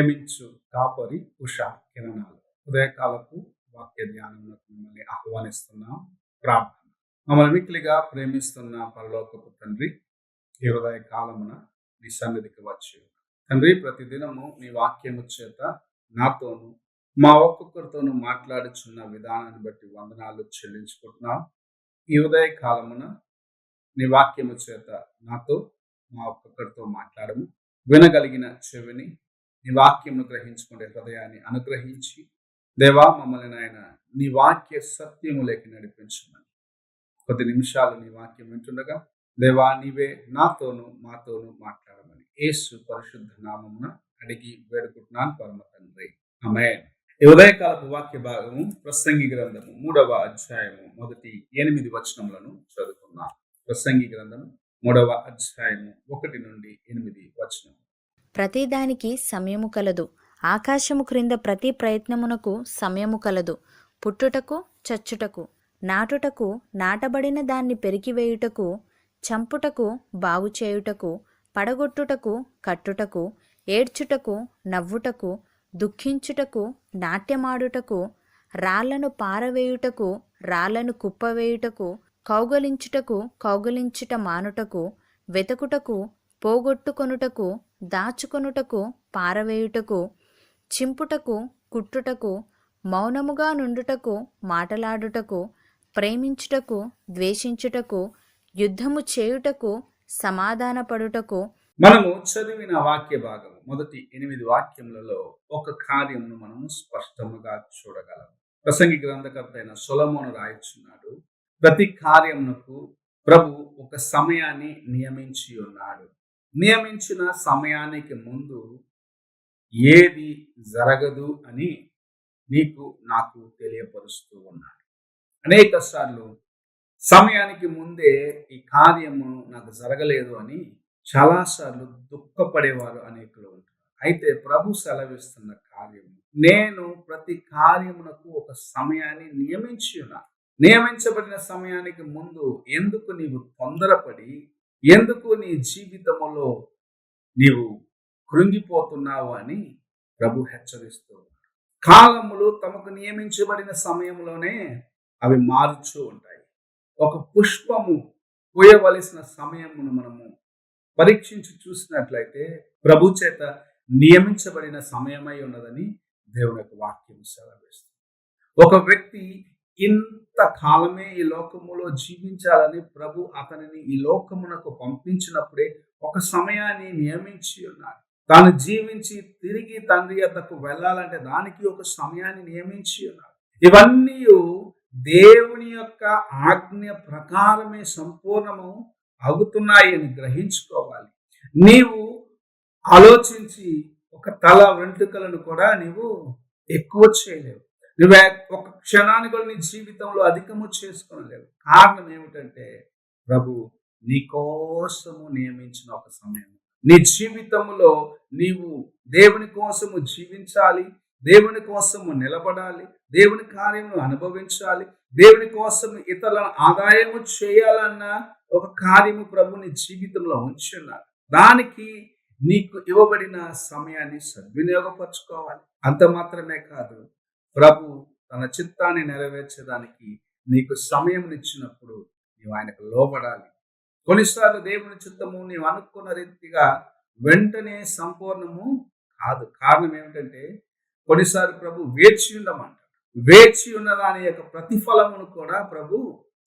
ప్రేమించు కాపరి ఉషా కిరణాలు ఉదయకాలపు వాక్య ధ్యానంలోకి మిమ్మల్ని ఆహ్వానిస్తున్నాం. ప్రార్థన. మమ్మల్ని మిక్కిలిగా ప్రేమిస్తున్న పరలోకపు తండ్రి, ఈ ఉదయ కాలమున నీ సన్నిధికి వచ్చి తండ్రి, ప్రతిదినము నీ వాక్యము చేత నాతోను మా ఒక్కొక్కరితోనూ మాట్లాడుచున్న విధానాన్ని బట్టి వందనాలు చెల్లించుకుంటున్నాం. ఈ ఉదయ కాలమున నీ వాక్యము చేత నాతో మా ఒక్కొక్కరితో మాట్లాడము, వినగలిగిన చెవిని, నీ వాక్యమును గ్రహించుకునే హృదయాన్ని అనుగ్రహించి దేవా మమ్మల్ని నాయన నీ వాక్య సత్యములోకి నడిపించమని కొద్ది నిమిషాలు నీ వాక్యం వింటుండగా దేవా నీవే నాతోను మాతోను మాట్లాడమని యేసు పరిశుద్ధ నామమున అడిగి వేడుకుంటున్నాను పరమ తండ్రి, ఆమేన్. ఈ ఉదయకాలపు వాక్య భాగము ప్రసంగి గ్రంథము 3వ అధ్యాయము మొదటి 8 వచనములను చదువుకున్నాం. ప్రసంగి గ్రంథము 3వ అధ్యాయము 1 నుండి 8 వచనం. ప్రతిదానికి సమయము కలదు, ఆకాశము క్రింద ప్రతి ప్రయత్నమునకు సమయము కలదు. పుట్టుటకు చచ్చుటకు, నాటుటకు నాటబడిన దాన్ని పెరికివేయుటకు, చంపుటకు బాగుచేయుటకు, పడగొట్టుటకు కట్టుటకు, ఏడ్చుటకు నవ్వుటకు, దుఃఖించుటకు నాట్యమాడుటకు, రాళ్లను పారవేయుటకు రాళ్లను కుప్పవేయుటకు, కౌగలించుటకు కౌగలించుట మానుటకు, వెతుకుటకు పోగొట్టుకొనుటకు, దాచుకొనుటకు పారవేయుటకు, చింపుటకు కుట్టుటకు, మౌనముగా నుండుటకు మాటలాడుటకు, ప్రేమించుటకు ద్వేషించుటకు, యుద్ధము చేయుటకు సమాధానపడుటకు. మనము చదివిన వాక్య భాగం మొదటి 8 వాక్యములలో ఒక కార్యమును మనము స్పష్టముగా చూడగలము. ప్రసంగి గ్రంథకర్త అయిన సొలొమోను రాయుచున్నాడు, ప్రతి కార్యమునకు ప్రభు ఒక సమయాన్ని నియమించి ఉన్నాడు. నియమించిన సమయానికి ముందు ఏది జరగదు అని నీకు నాకు తెలియపరుస్తూ ఉన్నాడు. అనేక సార్లు సమయానికి ముందే ఈ కార్యము నాకు జరగలేదు అని చాలాసార్లు దుఃఖపడేవారు అనేకులు ఉంటారు. అయితే ప్రభు సెలవిస్తున్న కార్యము, నేను ప్రతి కార్యమునకు ఒక సమయాన్ని నియమించి ఉన్నాను. నియమించబడిన సమయానికి ముందు ఎందుకు నీవు తొందరపడి, ఎందుకు నీ జీవితంలో నీవు కృంగిపోతున్నావు అని ప్రభు హెచ్చరిస్తూ ఉన్నాడు. కాలములు తమకు నియమించబడిన సమయంలోనే అవి మారుతూ ఉంటాయి. ఒక పుష్పము పూయవలసిన సమయమును మనము పరీక్షించి చూసినట్లయితే ప్రభు చేత నియమించబడిన సమయమై ఉన్నదని దేవుని యొక్క వాక్యం సెలవిస్తుంది. ఒక వ్యక్తి ఇంత కాలమే ఈ లోకములో జీవించాలని ప్రభు అతనిని ఈ లోకమునకు పంపించినప్పుడే ఒక సమయాన్ని నియమించి ఉన్నారు. తాను జీవించి తిరిగి తండ్రి వద్దకు వెళ్ళాలంటే దానికి ఒక సమయాన్ని నియమించి ఉన్నారు. ఇవన్నీ దేవుని యొక్క ఆజ్ఞ ప్రకారమే సంపూర్ణము అవుతున్నాయి అని గ్రహించుకోవాలి. నీవు ఆలోచించి ఒక తల వెంట్రుకలను కూడా నీవు ఎక్కువ చేయలేవు. నువ్వు ఒక క్షణానికి నీ జీవితంలో అధికము చేసుకోలేవు. కారణం ఏమిటంటే ప్రభు నీ కోసము నియమించిన ఒక సమయం. నీ జీవితంలో నీవు దేవుని కోసము జీవించాలి, దేవుని కోసము నిలబడాలి, దేవుని కార్యము అనుభవించాలి, దేవుని కోసం ఇతరులను ఆదాయము చేయాలన్న ఒక కార్యము ప్రభు నీ జీవితంలో ఉంచున్నారు. దానికి నీకు ఇవ్వబడిన సమయాన్ని సద్వినియోగపరచుకోవాలి. అంత మాత్రమే కాదు, ప్రభు తన చిత్తాన్ని నెరవేర్చడానికి నీకు సమయం ఇచ్చినప్పుడు నీవు ఆయనకు లోబడాలి. కొన్నిసార్లు దేవుని చిత్తము నీవు అనుకున్న రీతిగా వెంటనే సంపూర్ణము కాదు. కారణం ఏమిటంటే కొన్నిసార్లు ప్రభు వేచి ఉండమంటాడు. వేచి ఉన్న దాని యొక్క ప్రతిఫలమును కూడా ప్రభు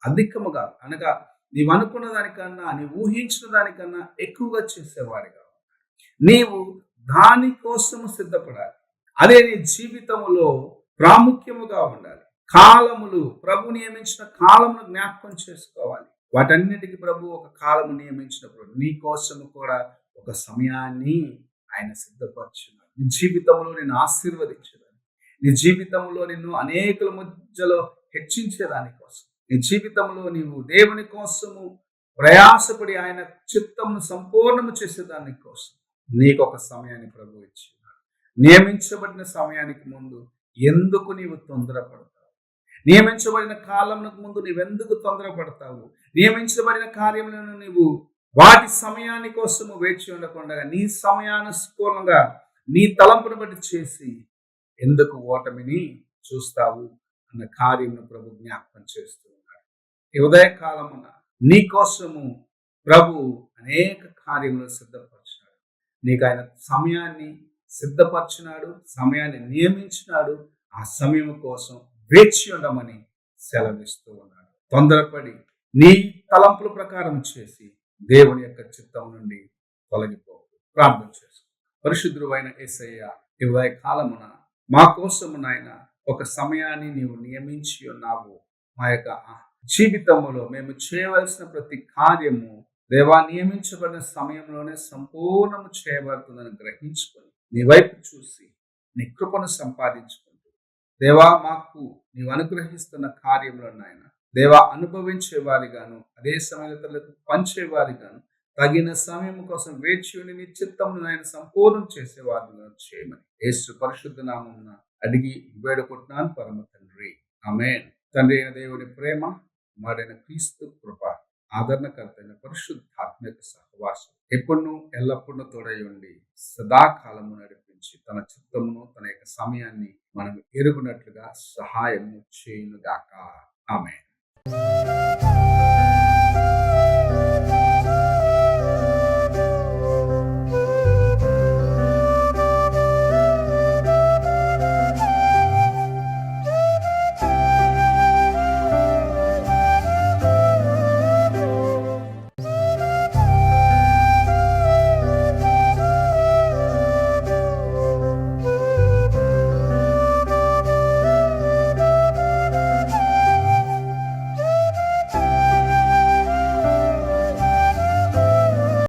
అధికముగా, అనగా నీవు అనుకున్న దానికన్నా, నీవు ఊహించిన దానికన్నా ఎక్కువగా చేసేవాడిగా నీవు దానికోసము సిద్ధపడాలి. అదే నీ జీవితంలో ప్రాముఖ్యముగా ఉండాలి. కాలములు, ప్రభు నియమించిన కాలమును జ్ఞాపకం చేసుకోవాలి. వాటన్నిటికీ ప్రభు ఒక కాలము నియమించినప్పుడు నీ కోసము కూడా ఒక సమయాన్ని ఆయన సిద్ధపరచున్నాడు. నీ జీవితంలో నిన్ను ఆశీర్వదించడానికి, నీ జీవితంలో నిన్ను అనేకుల మధ్యలో హెచ్చించేదాని కోసం, నీ జీవితంలో నీవు దేవుని కోసము ప్రయాసపడి ఆయన చిత్తమును సంపూర్ణము చేసేదాని కోసం నీకు ఒక సమయాన్ని ప్రభు ఇచ్చినాడు. నియమించబడిన సమయానికి ముందు ఎందుకు నీవు తొందరపడతావు? నియమించబడిన కాలమునకు ముందు నీవెందుకు తొందరపడతావు? నియమించబడిన కార్యములను నీవు వాటి సమయాని కోసము వేచి ఉండకుండా నీ సమయానుకూలంగా నీ తలంపును బట్టి చేసి ఎందుకు ఓటమిని చూస్తావు అన్న కార్యమును ప్రభు జ్ఞాపకం చేస్తూ ఉన్నాడు. ఈ ఉదయకాలమున నీ కోసము ప్రభు అనేక కార్యములు సిద్ధపరిచాడు. నీకు ఆయన సమయాన్ని సిద్ధపరిచినాడు, సమయాన్ని నియమించినాడు. ఆ సమయం కోసం వేచి ఉండమని సెలవిస్తూ ఉన్నాడు. తొందరపడి నీ తలంపుల ప్రకారం చేసి దేవుని యొక్క చిత్తం నుండి తొలగిపోవు. ప్రార్థన చేసుకో. పరిశుద్ధుడైన యేసయ్య, ఈ ఉదయ కాలమున మా కోసము నాయన ఒక సమయాన్ని నీవు నియమించి ఉన్నావు. మా యొక్క జీవితంలో మేము చేయవలసిన ప్రతి కార్యము దేవా నియమించబడిన సమయంలోనే సంపూర్ణము చేయబడుతుందని గ్రహించుకొని నీ వైపు చూసి నీ కృపను సంపాదించుకుంటూ దేవా మాకు నీవు అనుగ్రహిస్తున్న కార్యంలో నాయన దేవా అనుభవించే వారిగాను అదే సమయంలో పంచేవారిగాను తగిన సమయం కోసం వేచి ఉండి నీ చిత్తమును ఆయన సంపూర్ణం చేసేవారిగా చేయమని యేసు పరిశుద్ధ నామమున అడిగి వేడుకుంటున్నాను పరమ తండ్రి. ఆమేన్. తండ్రి అయిన దేవుని ప్రేమ, కుమారుడైన క్రీస్తు కృప, ఆదరణకర్తైన పరిశుద్ధాత్మక సహవాసం ఎప్పుడునూ ఎల్లప్పుడూ తోడై ఉండి సదాకాలము నడిపించి తన చిత్తమును తన యొక్క సమయాన్ని మనం ఎరుగునట్లుగా సహాయము చేయునుగాక. ఆమేన్.